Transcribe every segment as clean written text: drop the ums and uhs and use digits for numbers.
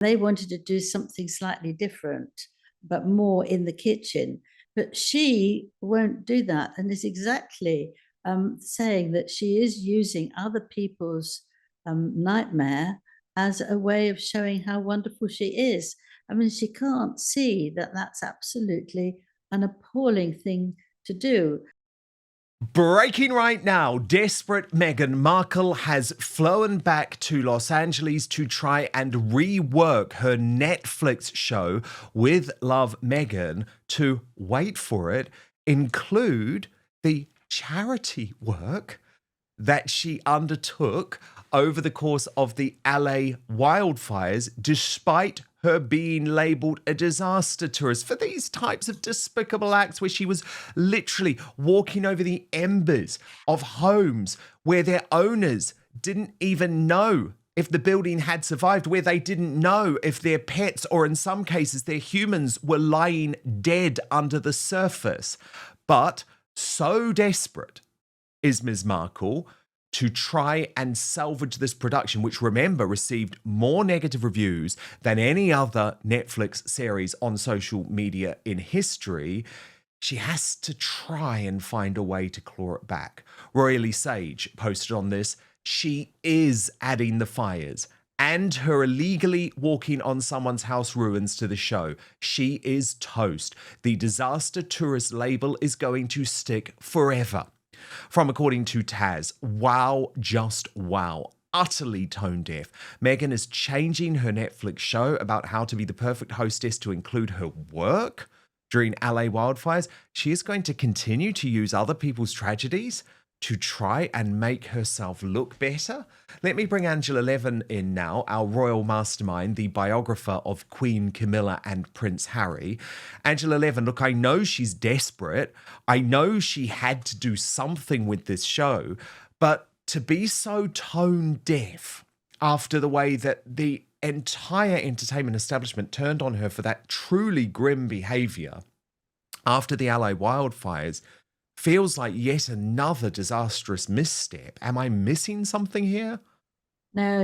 They wanted to do something slightly different, but more in the kitchen. But she won't do that, and is exactly saying that she is using other people's nightmare as a way of showing how wonderful she is. I mean, she can't see that that's absolutely an appalling thing to do. Breaking right now, desperate Meghan Markle has flown back to Los Angeles to try and rework her Netflix show with Love Meghan to, wait for it, include the charity work that she undertook over the course of the LA wildfires, despite her being labelled a disaster tourist for these types of despicable acts where she was literally walking over the embers of homes where their owners didn't even know if the building had survived, where they didn't know if their pets, or in some cases their humans, were lying dead under the surface. But so desperate is Ms. Markle to try and salvage this production, which, remember, received more negative reviews than any other Netflix series on social media in history. She has to try and find a way to claw it back. Royally Sage posted on this. She is adding the fires and her illegally walking on someone's house ruins to the show. She is toast. The disaster tourist label is going to stick forever. From according to Taz, wow, just wow. Utterly tone deaf. Meghan is changing her Netflix show about how to be the perfect hostess to include her work during LA wildfires. She is going to continue to use other people's tragedies to try and make herself look better. Let me bring Angela Levin in now, our royal mastermind, the biographer of Queen Camilla and Prince Harry. Angela Levin, look, I know she's desperate. I know she had to do something with this show, but to be so tone deaf after the way that the entire entertainment establishment turned on her for that truly grim behavior after the LA wildfires feels like yet another disastrous misstep. Am I missing something here? No,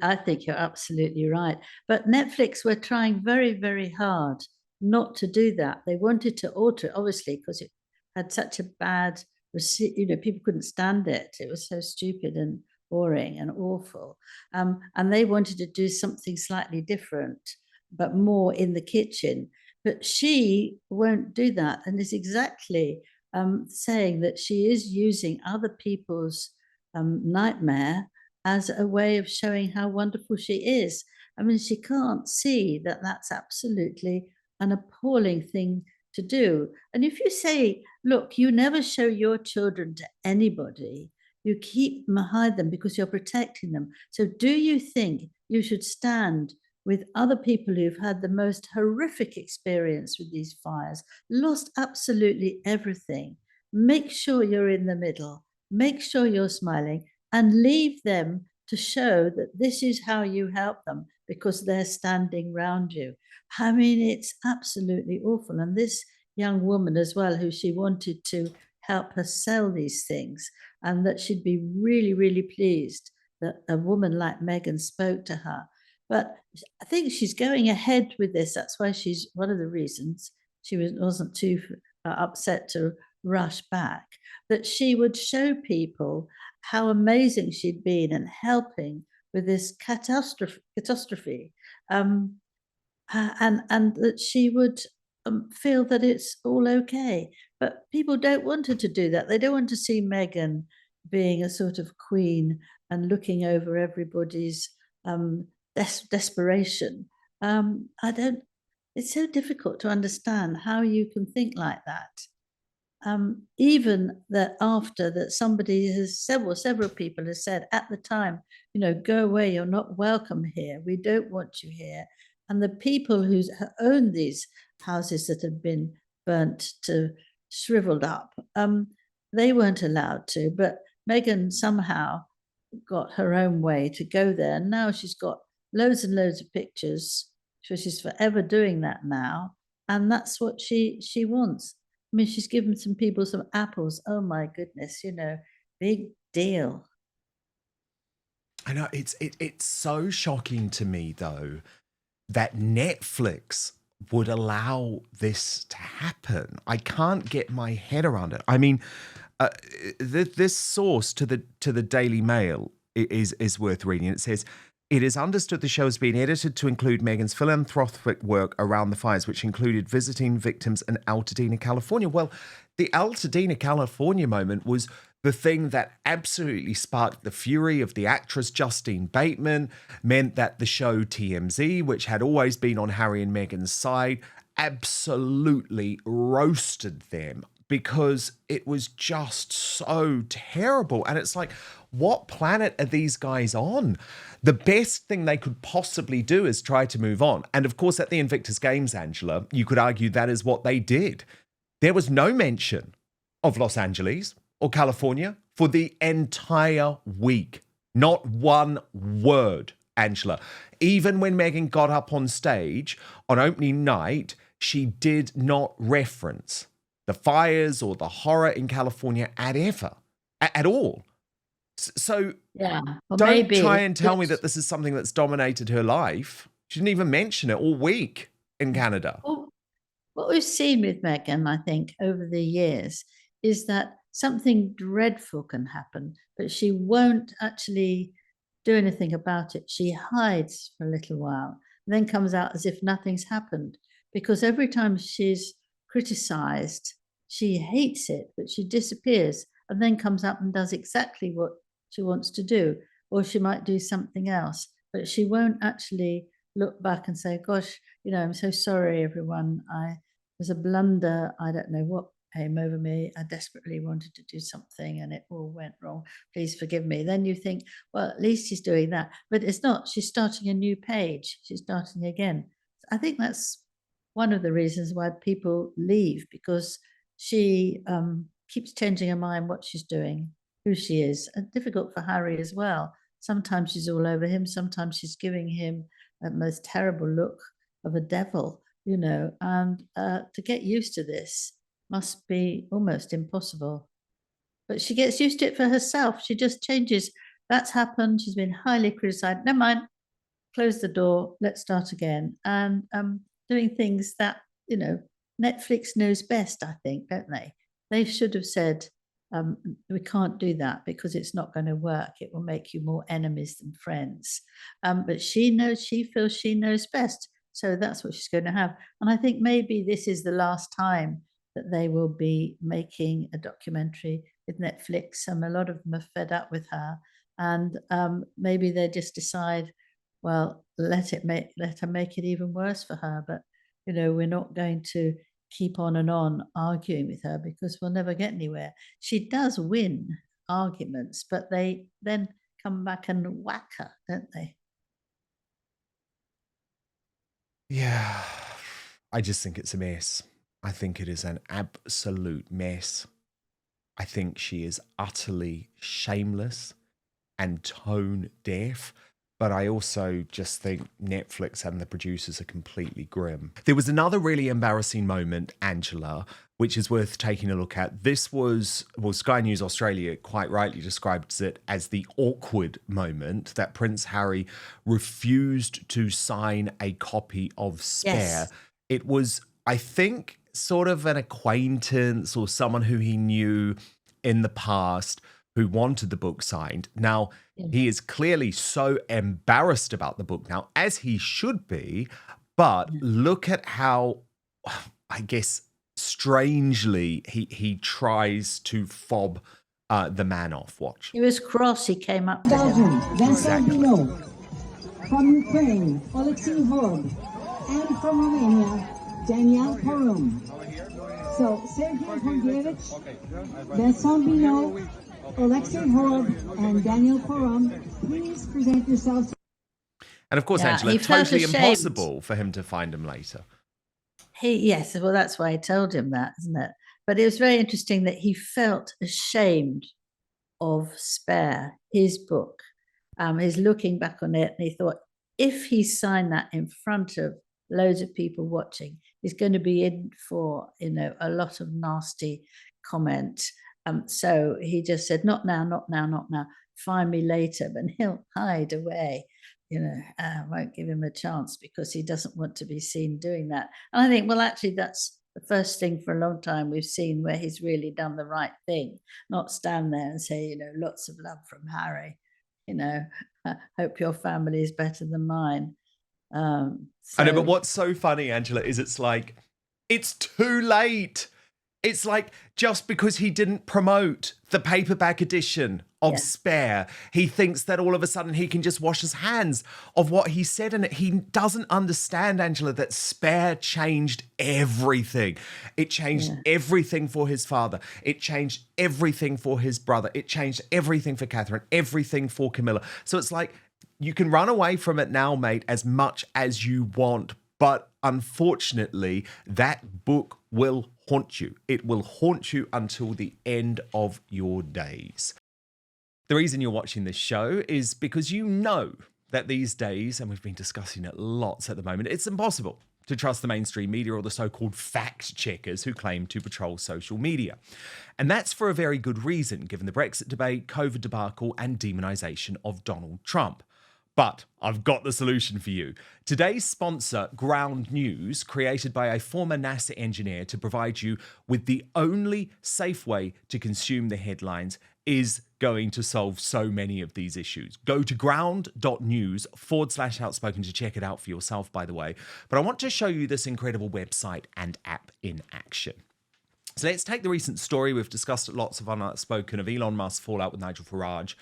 I think you're absolutely right. But Netflix were trying very, very hard not to do that. They wanted to alter it, obviously, because it had such a bad, people couldn't stand it. It was so stupid and boring and awful. And they wanted to do something slightly different, but more in the kitchen. But she won't do that, and is exactly saying that she is using other people's nightmare as a way of showing how wonderful she is. I mean, she can't see that that's absolutely an appalling thing to do. And if you say, look, you never show your children to anybody, you keep them, hide them because you're protecting them. So do you think you should stand with other people who've had the most horrific experience with these fires, lost absolutely everything? Make sure you're in the middle, make sure you're smiling, and leave them to show that this is how you help them because they're standing round you. I mean, it's absolutely awful. And this young woman as well, who she wanted to help her sell these things, and that she'd be really, really pleased that a woman like Meghan spoke to her. But I think she's going ahead with this. That's why she's one of the reasons she wasn't too upset to rush back, that she would show people how amazing she'd been and helping with this catastrophe, and that she would feel that it's all okay. But people don't want her to do that. They don't want to see Meghan being a sort of queen and looking over everybody's desperation. I don't. It's so difficult to understand how you can think like that. Even that after that somebody has several people have said at the time, go away, you're not welcome here, we don't want you here. And the people who own these houses that have been burnt to shriveled up, they weren't allowed to, but Meghan somehow got her own way to go there. And now she's got loads and loads of pictures, so she's forever doing that now. And that's what she wants. I mean, she's given some people some apples. Oh my goodness, big deal. I know it's so shocking to me though that Netflix would allow this to happen. I can't get my head around it. I mean, uh, this source to the Daily Mail is worth reading. It says, it is understood the show has been edited to include Meghan's philanthropic work around the fires, which included visiting victims in Altadena, California. Well, the Altadena, California moment was the thing that absolutely sparked the fury of the actress Justine Bateman, meant that the show TMZ, which had always been on Harry and Meghan's side, absolutely roasted them because it was just so terrible. And it's like, what planet are these guys on? The best thing they could possibly do is try to move on. And of course, at the Invictus Games, Angela, you could argue that is what they did. There was no mention of Los Angeles or California for the entire week. Not one word, Angela. Even when Meghan got up on stage on opening night, she did not reference the fires or the horror in California at all. So Yeah, or don't maybe try and tell me yes. that this is something that's dominated her life. She didn't even mention it all week in Canada. Well, what we've seen with Meghan, I think, over the years is that something dreadful can happen, but she won't actually do anything about it. She hides for a little while and then comes out as if nothing's happened, because every time she's criticized, she hates it, but she disappears and then comes up and does exactly what she wants to do, or she might do something else, but she won't actually look back and say, gosh, I'm so sorry, everyone. It was a blunder. I don't know what came over me. I desperately wanted to do something and it all went wrong. Please forgive me. Then you think, well, at least she's doing that. But it's not. She's starting a new page. She's starting again. I think that's one of the reasons why people leave, because she keeps changing her mind what she's doing, who she is. And difficult for Harry as well. Sometimes she's all over him. Sometimes she's giving him a most terrible look of a devil, and to get used to this must be almost impossible. But she gets used to it for herself. She just changes. That's happened. She's been highly criticized. Never mind. Close the door. Let's start again. And doing things that, Netflix knows best, I think, don't they? They should have said, we can't do that because it's not going to work. It will make you more enemies than friends. But she feels she knows best. So that's what she's going to have. And I think maybe this is the last time that they will be making a documentary with Netflix. A lot of them are fed up with her. And maybe they just decide, well, let her make it even worse for her. But, we're not going to keep on and on arguing with her because we'll never get anywhere. She does win arguments, but they then come back and whack her, don't they? Yeah, I just think it's a mess. I think it is an absolute mess. I think she is utterly shameless and tone deaf. But I also just think Netflix and the producers are completely grim. There was another really embarrassing moment, Angela, which is worth taking a look at. This was, Sky News Australia quite rightly describes it as the awkward moment that Prince Harry refused to sign a copy of Spare. Yes. It was, I think, sort of an acquaintance or someone who he knew in the past who wanted the book signed. Now, he is clearly so embarrassed about the book now, as he should be, but look at how, I guess, strangely he tries to fob the man off. Watch. He was cross. He came up to Belgium, him. Vincent Binot. From Ukraine, Alexei Horb. And from Romania, Daniel Porum. So, Sergei Pongievich, Vincent Binot, Alexei Horb, and Daniel Porum, please present yourselves. And of course, Angela, totally impossible for him to find him later. Yes, well, that's why I told him that, isn't it? But it was very interesting that he felt ashamed of Spare, his book. He's looking back on it and he thought, if he signed that in front of loads of people watching, he's going to be in for, a lot of nasty comment. So he just said, not now, not now, not now. Find me later, but he'll hide away. won't give him a chance because he doesn't want to be seen doing that. And I think, well, actually, that's the first thing for a long time we've seen where he's really done the right thing, not stand there and say, lots of love from Harry. Hope your family is better than mine. I know, but what's so funny, Angela, is it's too late. It's like, just because he didn't promote the paperback edition of Spare, he thinks that all of a sudden he can just wash his hands of what he said in it. He doesn't understand, Angela, that Spare changed everything. It changed everything for his father. It changed everything for his brother. It changed everything for Catherine, everything for Camilla. So it's like, you can run away from it now, mate, as much as you want. But unfortunately, that book will haunt you. It will haunt you until the end of your days. The reason you're watching this show is because you know that these days, and we've been discussing it lots at the moment, it's impossible to trust the mainstream media or the so-called fact checkers who claim to patrol social media. And that's for a very good reason, given the Brexit debate, COVID debacle, and demonization of Donald Trump. But I've got the solution for you. Today's sponsor, Ground News, created by a former NASA engineer to provide you with the only safe way to consume the headlines, is going to solve so many of these issues. Go to ground.news/outspoken to check it out for yourself, by the way. But I want to show you this incredible website and app in action. So let's take the recent story. We've discussed it lots of on Outspoken of Elon Musk's fallout with Nigel Farage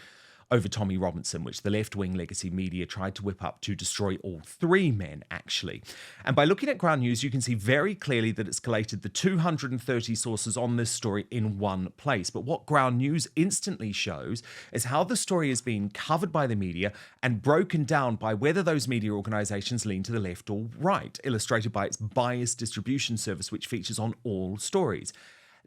over Tommy Robinson, which the left-wing legacy media tried to whip up to destroy all three men, actually. And by looking at Ground News, you can see very clearly that it's collated the 230 sources on this story in one place. But what Ground News instantly shows is how the story is being covered by the media and broken down by whether those media organizations lean to the left or right, illustrated by its biased distribution service, which features on all stories.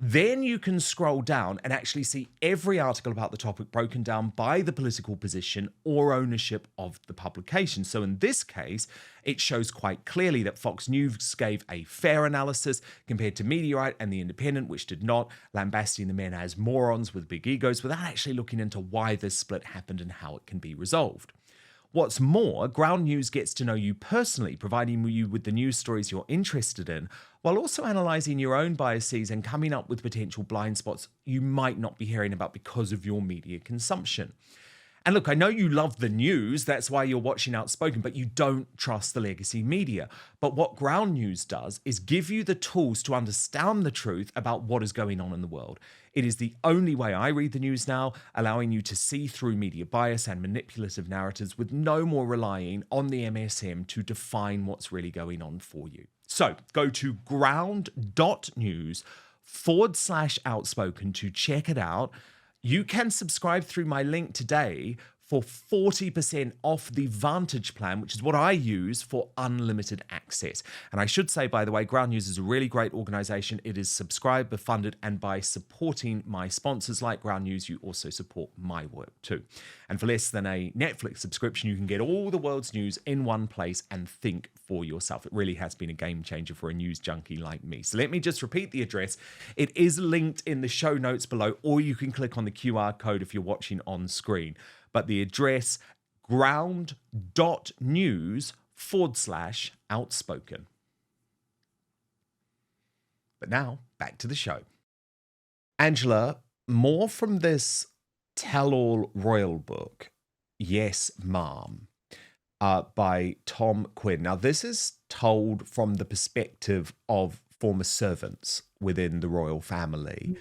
Then you can scroll down and actually see every article about the topic broken down by the political position or ownership of the publication. So in this case, it shows quite clearly that Fox News gave a fair analysis compared to Mediaite and The Independent, which did not, lambasting the men as morons with big egos without actually looking into why this split happened and how it can be resolved. What's more, Ground News gets to know you personally, providing you with the news stories you're interested in, while also analysing your own biases and coming up with potential blind spots you might not be hearing about because of your media consumption. And look, I know you love the news, that's why you're watching Outspoken, but you don't trust the legacy media. But what Ground News does is give you the tools to understand the truth about what is going on in the world. It is the only way I read the news now, allowing you to see through media bias and manipulative narratives with no more relying on the MSM to define what's really going on for you. So go to ground.news/outspoken to check it out. You can subscribe through my link today for 40% off the Vantage plan, which is what I use for unlimited access. And I should say, by the way, Ground News is a really great organization. It is subscriber funded, and by supporting my sponsors like Ground News, you also support my work too. And for less than a Netflix subscription, you can get all the world's news in one place and think for yourself. It really has been a game changer for a news junkie like me. So let me just repeat the address. It is linked in the show notes below, or you can click on the QR code if you're watching on screen. But the address, ground.news/outspoken. But now, back to the show. Angela, more from this tell-all royal book, Yes, Ma'am, by Tom Quinn. Now, this is told from the perspective of former servants within the royal family.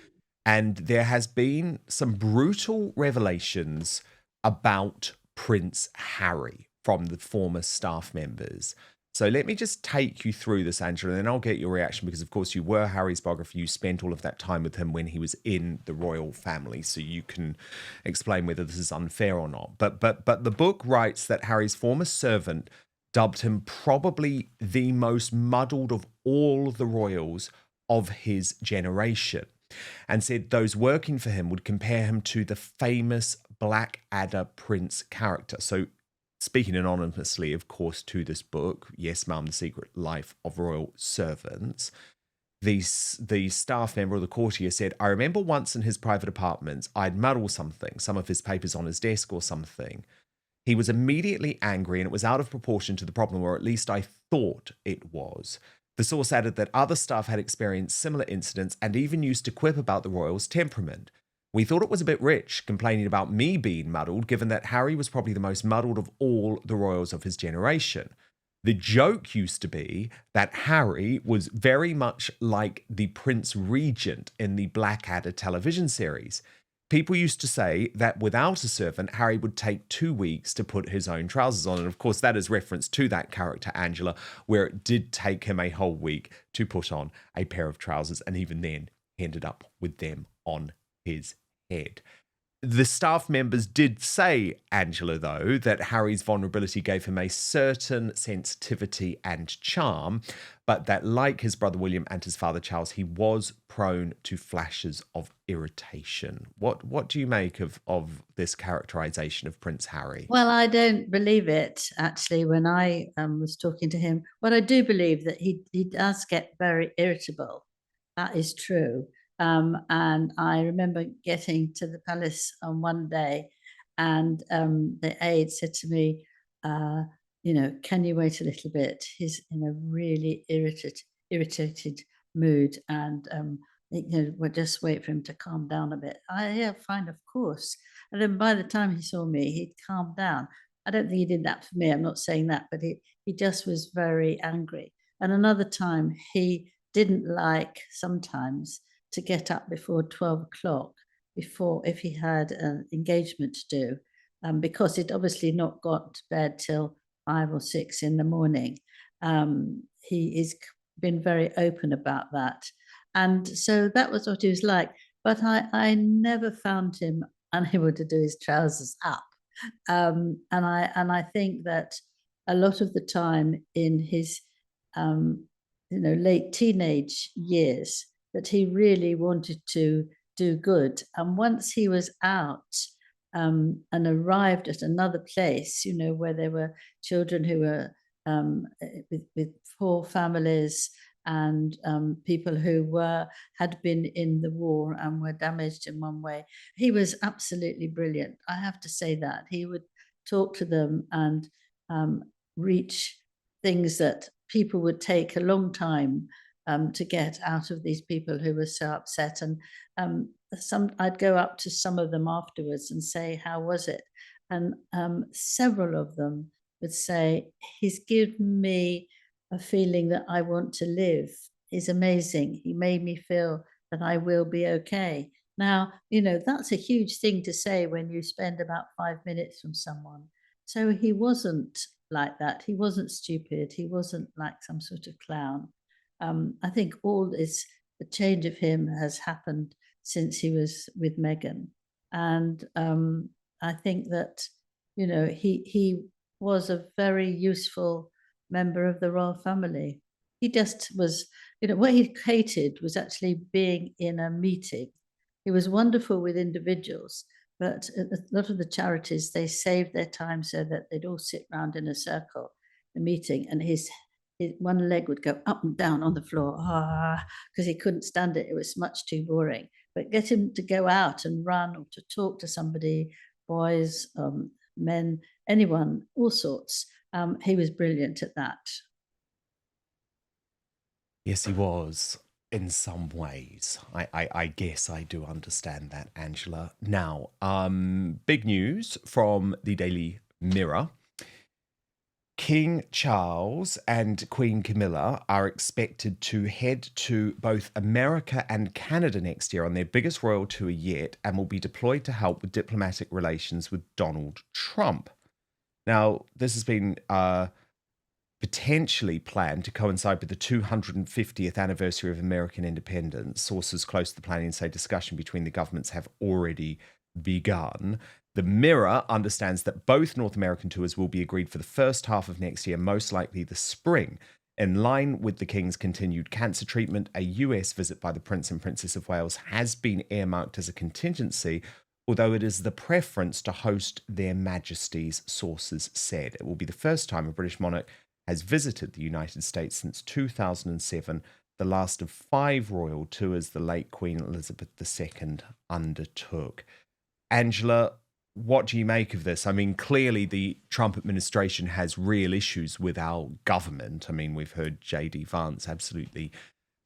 And there has been some brutal revelations about Prince Harry from the former staff members. So let me just take you through this, Angela, and then I'll get your reaction because, of course, you were Harry's biographer. You spent all of that time with him when he was in the royal family, so you can explain whether this is unfair or not. But the book writes that Harry's former servant dubbed him probably the most muddled of all the royals of his generation, and said those working for him would compare him to the famous Blackadder Prince character. So speaking anonymously, of course, to this book, Yes, Ma'am, The Secret Life of Royal Servants, the staff member or the courtier said, I remember once in his private apartments, I'd muddle something, some of his papers on his desk or something. He was immediately angry, and it was out of proportion to the problem, or at least I thought it was. The source added that other staff had experienced similar incidents and even used to quip about the royal's temperament. We thought it was a bit rich, complaining about me being muddled, given that Harry was probably the most muddled of all the royals of his generation. The joke used to be that Harry was very much like the Prince Regent in the Blackadder television series. People used to say that without a servant, Harry would take 2 weeks to put his own trousers on. And of course, that is reference to that character, Angela, where it did take him a whole week to put on a pair of trousers. And even then, he ended up with them on his head. The staff members did say, Angela, though, that Harry's vulnerability gave him a certain sensitivity and charm, but that, like his brother William and his father Charles, he was prone to flashes of irritation. What do you make of this characterization of Prince Harry? Well, I don't believe it, actually, when I was talking to him. But I do believe that he does get very irritable. That is true. And I remember getting to the palace on one day, and the aide said to me, can you wait a little bit? He's in a really irritated mood, and we'll just wait for him to calm down a bit. Yeah, fine, of course. And then by the time he saw me, he'd calmed down. I don't think he did that for me. I'm not saying that, but he just was very angry. And another time, he didn't like sometimes to get up before 12 o'clock, if he had an engagement to do, because he'd obviously not got to bed till 5 or 6 in the morning. He has been very open about that. And so that was what he was like. But I never found him unable to do his trousers up. And I think that a lot of the time in his late teenage years, that he really wanted to do good. And once he was out and arrived at another place, where there were children who were with poor families, and people who had been in the war and were damaged in one way, he was absolutely brilliant. I have to say that. He would talk to them and reach things that people would take a long time to get out of these people who were so upset. And I'd go up to some of them afterwards and say, how was it? And several of them would say, he's given me a feeling that I want to live. He's amazing. He made me feel that I will be okay. Now, that's a huge thing to say when you spend about 5 minutes from someone. So he wasn't like that. He wasn't stupid. He wasn't like some sort of clown. I think the change of him has happened since he was with Meghan. And I think that, he was a very useful member of the royal family. He just was, what he hated was actually being in a meeting. He was wonderful with individuals, but a lot of the charities, they saved their time so that they'd all sit round in a circle, the meeting, and his one leg would go up and down on the floor, because he couldn't stand it. It was much too boring. But get him to go out and run or to talk to somebody, boys, men, anyone, all sorts. He was brilliant at that. Yes, he was. In some ways, I guess I do understand that, Angela. Now, big news from the Daily Mirror. King Charles and Queen Camilla are expected to head to both America and Canada next year on their biggest royal tour yet, and will be deployed to help with diplomatic relations with Donald Trump. Now, this has been potentially planned to coincide with the 250th anniversary of American independence. Sources close to the planning say discussion between the governments have already begun. The Mirror understands that both North American tours will be agreed for the first half of next year, most likely the spring. In line with the King's continued cancer treatment, a US visit by the Prince and Princess of Wales has been earmarked as a contingency, although it is the preference to host their Majesties, sources said. It will be the first time a British monarch has visited the United States since 2007, the last of 5 royal tours the late Queen Elizabeth II undertook. Angela, what do you make of this? I mean, clearly the Trump administration has real issues with our government. I mean, we've heard JD Vance absolutely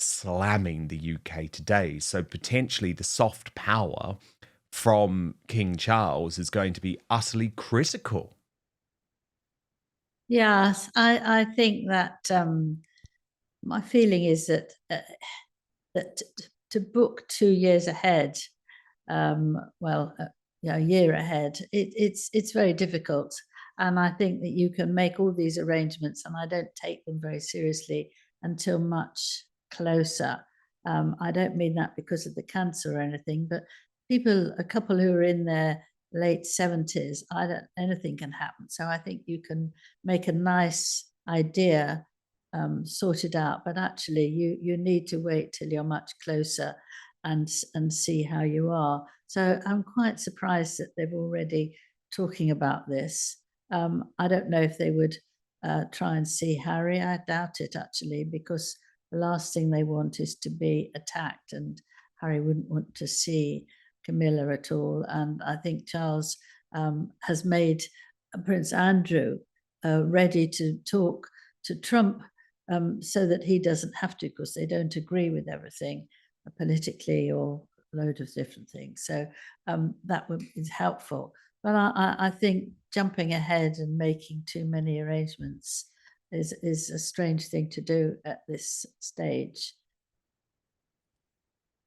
slamming the UK today. So potentially the soft power from King Charles is going to be utterly critical. Yes, I think that my feeling is that to book 2 years ahead, well, a year ahead, it's very difficult. And I think that you can make all these arrangements, and I don't take them very seriously until much closer. I don't mean that because of the cancer or anything, but a couple who are in their late 70s, anything can happen. So I think you can make a nice idea sorted out, but actually you need to wait till you're much closer and see how you are. So I'm quite surprised that they're already talking about this. I don't know if they would try and see Harry. I doubt it, actually, because the last thing they want is to be attacked, and Harry wouldn't want to see Camilla at all. And I think Charles has made Prince Andrew ready to talk to Trump so that he doesn't have to, because they don't agree with everything politically or a load of different things. So that is helpful. But I think jumping ahead and making too many arrangements is a strange thing to do at this stage.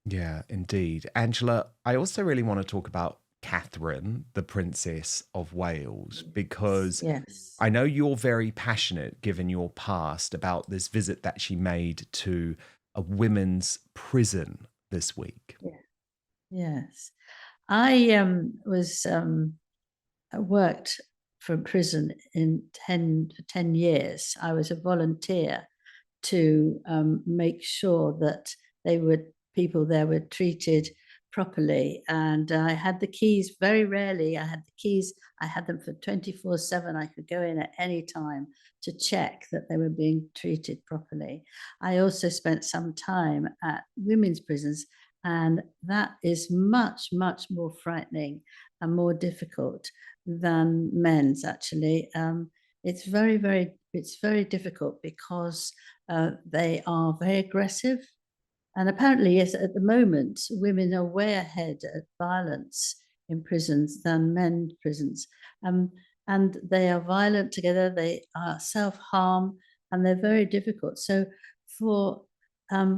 Yeah, indeed. Angela, I also really want to talk about Catherine, the Princess of Wales, because Yes. I know you're very passionate, given your past, about this visit that she made to a women's prison this week. Yeah. Yes. I was worked for prison in 10 years. I was a volunteer to make sure that people there were treated properly. And I had the keys very rarely. I had the keys, I had them for 24/7. I could go in at any time to check that they were being treated properly. I also spent some time at women's prisons, and that is much, much more frightening and more difficult than men's, actually. It's it's very difficult because they are very aggressive. And apparently, yes, at the moment, women are way ahead at violence in prisons than men's prisons. Um, and they are violent together, they are self harm, and they're very difficult. So for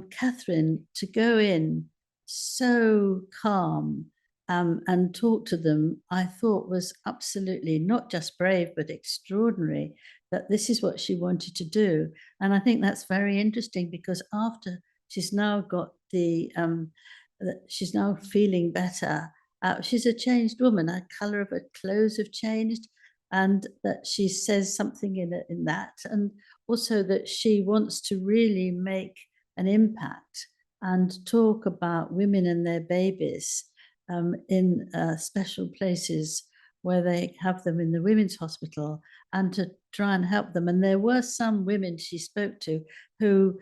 Catherine to go in so calm and talk to them, I thought was absolutely not just brave, but extraordinary, that this is what she wanted to do. And I think that's very interesting, because after she's now got she's now feeling better. She's a changed woman. Her color of her clothes have changed, and that she says something in that, and also that she wants to really make an impact and talk about women and their babies in special places where they have them in the women's hospital, and to try and help them. And there were some women she spoke to who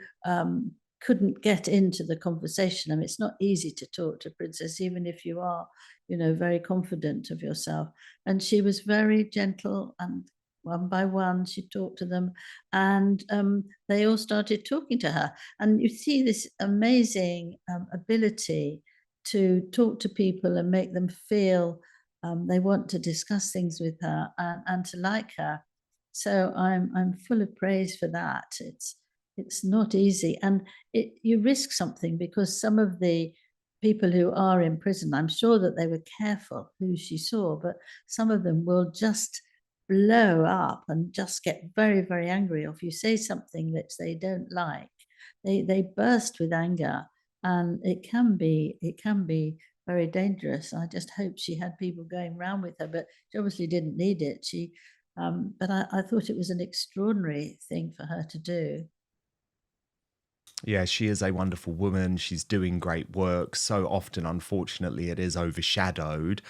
couldn't get into the conversation. I mean, it's not easy to talk to Princess, even if you are, very confident of yourself. And she was very gentle, and one by one she talked to them, and they all started talking to her. And you see this amazing ability to talk to people and make them feel they want to discuss things with her, and to like her. So I'm full of praise for that. It's not easy, and you risk something, because some of the people who are in prison, I'm sure that they were careful who she saw, but some of them will just blow up and just get very, very angry. Or if you say something that they don't like, they burst with anger, and it can be very dangerous. I just hope she had people going around with her, but she obviously didn't need it. But I thought it was an extraordinary thing for her to do. Yeah, she is a wonderful woman. She's doing great work. So often, unfortunately, it is overshadowed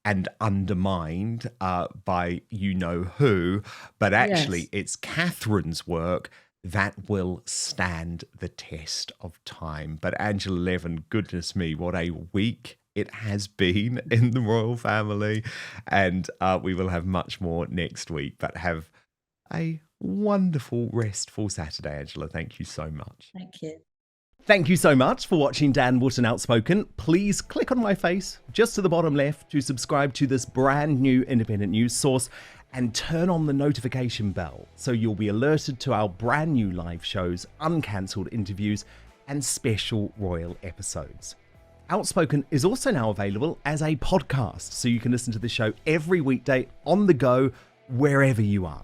and undermined by you know who. But Yes. actually, it's Catherine's work that will stand the test of time. But Angela Levin, goodness me, what a week it has been in the royal family. And we will have much more next week. But have a wonderful, restful Saturday, Angela. Thank you so much. Thank you. Thank you so much for watching Dan Wootton Outspoken. Please click on my face just to the bottom left to subscribe to this brand new independent news source and turn on the notification bell so you'll be alerted to our brand new live shows, uncancelled interviews, and special royal episodes. Outspoken is also now available as a podcast, so you can listen to the show every weekday on the go, wherever you are.